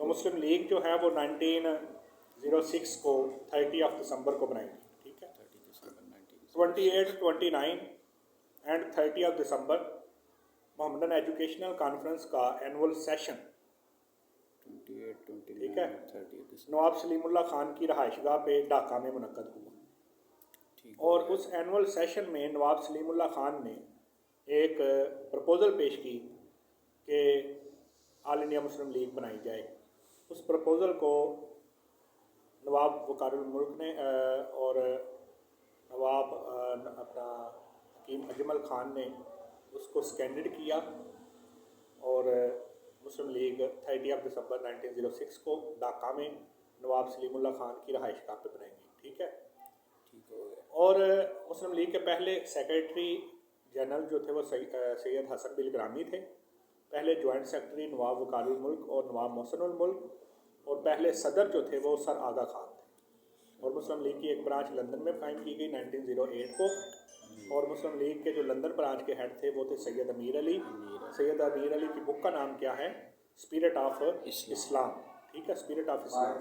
मुस्लिम league जो है वो 1906 को 30 दिसंबर को बनाएगी, ठीक है। 28, 29 and 30 December Mohammedan educational conference का एनुअल सेशन, ठीक है, नवाब सलीमुल्लाह खान की रहायशगाह पे ढाका में मुनक्कद हुआ। और उस एनुअल सेशन में नवाब सलीमुल्लाह खान ने एक प्रपोज़ल पेश की कि ऑल इंडिया मुस्लिम लीग बनाई जाए। उस प्रपोज़ल को नवाब वक़ारुल मुल्क ने और नवाब अपना हकीम अजमल खान ने उसको स्टैंडर्ड किया और मुस्लिम लीग 30 दिसंबर 1906 को ढाका में नवाब सलीमुल्लाह खान की रहायशगाह पे बनाएंगे, ठीक है। और मुस्लिम लीग के पहले सेक्रेटरी जनरल जो थे वो सैयद हसन बिलग्रामी थे, पहले जॉइंट सेक्रेटरी नवाब वक़ारुल मुल्क और नवाब मोहसिनुल मुल्क, और पहले सदर जो थे वो सर आगा खान थे। और मुस्लिम लीग की एक ब्रांच लंदन में कायम की गई 1908 को, और मुस्लिम लीग के जो लंदन ब्रांच के हेड थे वो थे सैयद अमीर अली। सैयद अमीर अली की बुक का नाम क्या है? स्पिरिट ऑफ इस्लाम, ठीक है, spirit of Islam.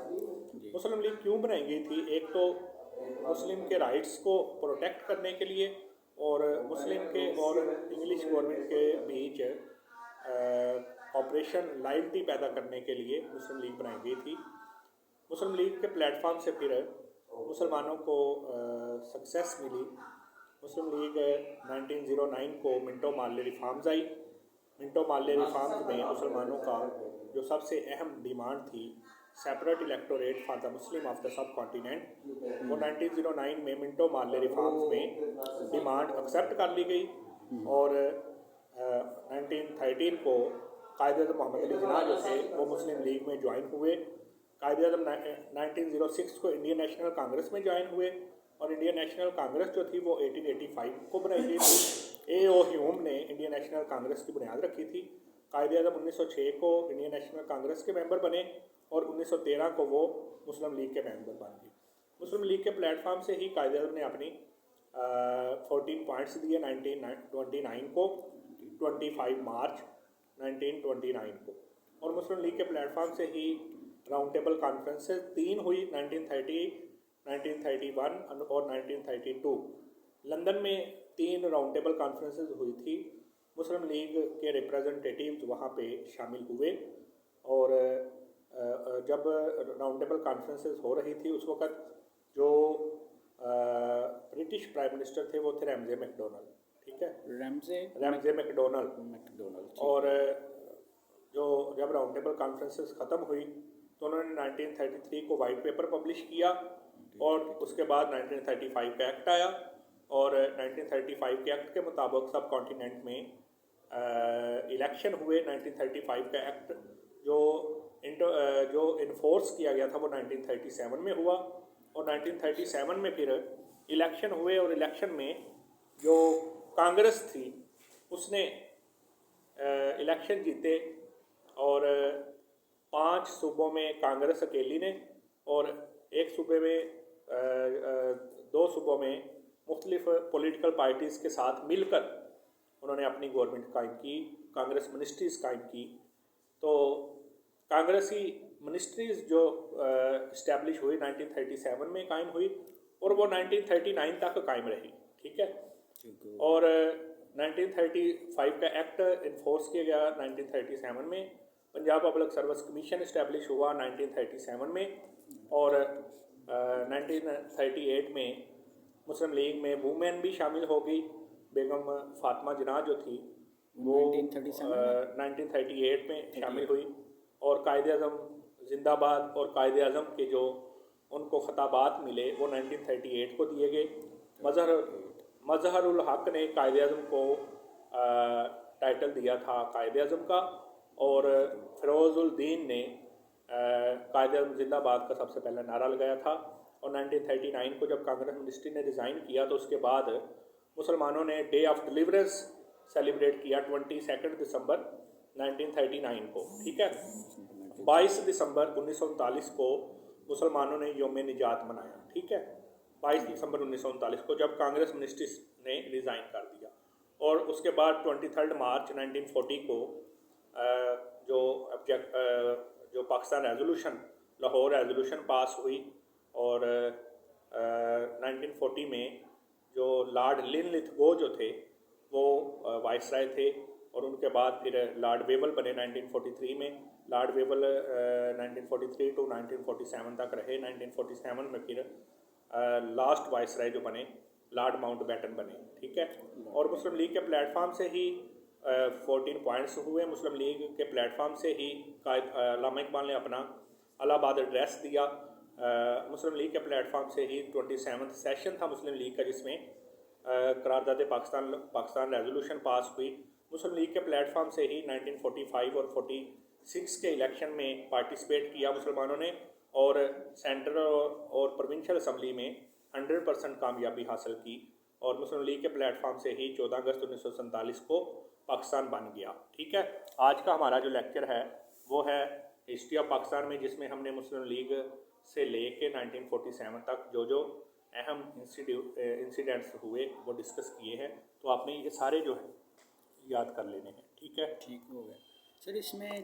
Muslim league क्यों बनाई गई थी? एक तो मुस्लिम के राइट्स को प्रोटेक्ट करने के लिए और मुस्लिम के और इंग्लिश गवर्नमेंट के बीच ऑपरेशन लॉयल्टी पैदा करने के लिए मुस्लिम लीग बनाई गई थी। मुस्लिम लीग के प्लेटफॉर्म से फिर मुसलमानों को सक्सेस मिली। मुस्लिम लीग 1909 को मिंटो मार्ले रिफॉर्म्स आई। मिंटो मार्ले रिफॉर्म्स में मुसलमानों का जो सबसे अहम डिमांड थी separate electorate for the Muslim of the sub continent, वो 1909 में मिंटो मार्ले रिफॉर्म्स में डिमांड एक्सेप्ट कर ली गई। और 1913 को कायद-ए-आज़म मोहम्मद अली जिन्ना जो थे वो मुस्लिम लीग में ज्वाइन हुए। कायद-ए-आज़म 1906 को इंडियन नेशनल कांग्रेस में ज्वाइन हुए और इंडियन नेशनल कांग्रेस जो थी वो 1885 को बनाई गई थी। A.O. ह्यूम ने इंडियन नेशनल कांग्रेस की बुनियाद रखी थी। कायद-ए-आज़म 1906 को इंडियन नेशनल कांग्रेस के मेंबर बने और 1913 को वो मुस्लिम लीग के मेंबर बन गए। मुस्लिम लीग के प्लेटफॉर्म से ही कायद-ए-आज़म ने अपनी 14 पॉइंट्स दिए 1929 को, 25 मार्च 1929 को। और मुस्लिम लीग के प्लेटफॉर्म से ही राउंड टेबल कॉन्फ्रेंसेस 3 हुई 1930, 1931 और 1932। लंदन में 3 राउंड टेबल कॉन्फ्रेंसेस हुई थी। मुस्लिम लीग के रिप्रेजेंटेटिव्स वहाँ पे शामिल हुए और जब राउंड टेबल कॉन्फ्रेंसेस हो रही थी उस वक़्त जो ब्रिटिश प्राइम मिनिस्टर थे वो थे रैमजे मैकडोनल्ड, ठीक है, रैमजे मैकडोनल्ड। और जो जब राउंड टेबल कॉन्फ्रेंसेस ख़त्म हुई तो उन्होंने 1933 को वाइट पेपर पब्लिश किया और उसके बाद 1935 का एक्ट आया और 1935 के एक्ट के मुताबिक सब कॉन्टिनेंट में इलेक्शन हुए। 1935 का एक्ट जो इन्फोर्स किया गया था वो 1937 में हुआ और 1937 में फिर इलेक्शन हुए और इलेक्शन में जो कांग्रेस थी उसने इलेक्शन जीते और 5 सूबों में कांग्रेस अकेली ने और एक सूबे में 2 सूबों में मुख्तलिफ पॉलिटिकल पार्टीज़ के साथ मिलकर उन्होंने अपनी गवर्नमेंट कायम की, कांग्रेस मिनिस्ट्रीज़ कायम की। तो कांग्रेसी मिनिस्ट्रीज़ जो इस्टेब्लिश हुई 1937 में कायम हुई और वो 1939 तक कायम रही, ठीक है। और 1935 का एक्ट इन्फोर्स किया गया 1937 में। Punjab public service commission establish हुआ 1937 में और 1938 में मुस्लिम लीग में वुमेन भी शामिल हो गई। बेगम फातिमा जिन्ना जो थी वो 1938 में शामिल हुई और कायद-ए-आज़म जिंदाबाद और कायद-ए-आज़म के जो उनको खिताबात मिले वो 1938 को दिए गए। मज़हरुल हक ने कायद-ए-आज़म को टाइटल दिया था कायद-ए-आज़म का और फ़िरोज़ुद्दीन ने कायद-ए-आज़म जिंदाबाद का सबसे पहला नारा लगाया था। और 1939 को जब कांग्रेस मिनिस्ट्री ने रिज़ाइन किया तो उसके बाद मुसलमानों ने डे ऑफ डिलीवरेंस सेलिब्रेट किया 22 दिसंबर 1939 को, ठीक है। 22 दिसंबर 1939 को मुसलमानों ने योम निजात मनाया, ठीक है, 22 दिसंबर 1939 को जब कांग्रेस मिनिस्ट्री ने रिज़ाइन कर दिया। और उसके बाद 23 मार्च 1940 को जो Pakistan resolution, Lahore resolution pass हुई और 1940 में जो लॉर्ड लिनलिथगो जो थे वो वाइसराय थे और उनके बाद फिर लॉर्ड वेवल बने 1943 में। लॉर्ड वेवल 1943 टू 1947 तक रहे। 1947 में फिर लास्ट वाइसराय जो बने लॉर्ड माउंटबेटन बने, ठीक है। और मुस्लिम लीग के प्लेटफार्म से ही 14 पॉइंट्स हुए। मुस्लिम लीग के प्लेटफार्म से ही अल्लामा इकबाल ने अपना इलाहाबाद एड्रेस दिया। मुस्लिम लीग के प्लेटफार्म से ही 27वां सेशन था मुस्लिम लीग का, जिसमें करारदाद पाकिस्तान रेजोल्यूशन पास हुई। मुस्लिम लीग के प्लेटफार्म से ही 1945 और 46 के इलेक्शन में पार्टिसिपेट किया मुसलमानों ने और सेंट्रल और प्रोविंशियल असम्बली में 100% कामयाबी हासिल की और मुस्लिम लीग के प्लेटफार्म से ही 14 अगस्त 1947 को पाकिस्तान बन गया, ठीक है। आज का हमारा जो लेक्चर है वो है हिस्ट्री ऑफ पाकिस्तान में, जिसमें हमने मुस्लिम लीग से लेके 1947 तक जो जो अहम इंसिडेंट्स हुए वो डिस्कस किए हैं। तो आपने ये सारे जो है याद कर लेने हैं, ठीक है। ठीक हो गया सर। इसमें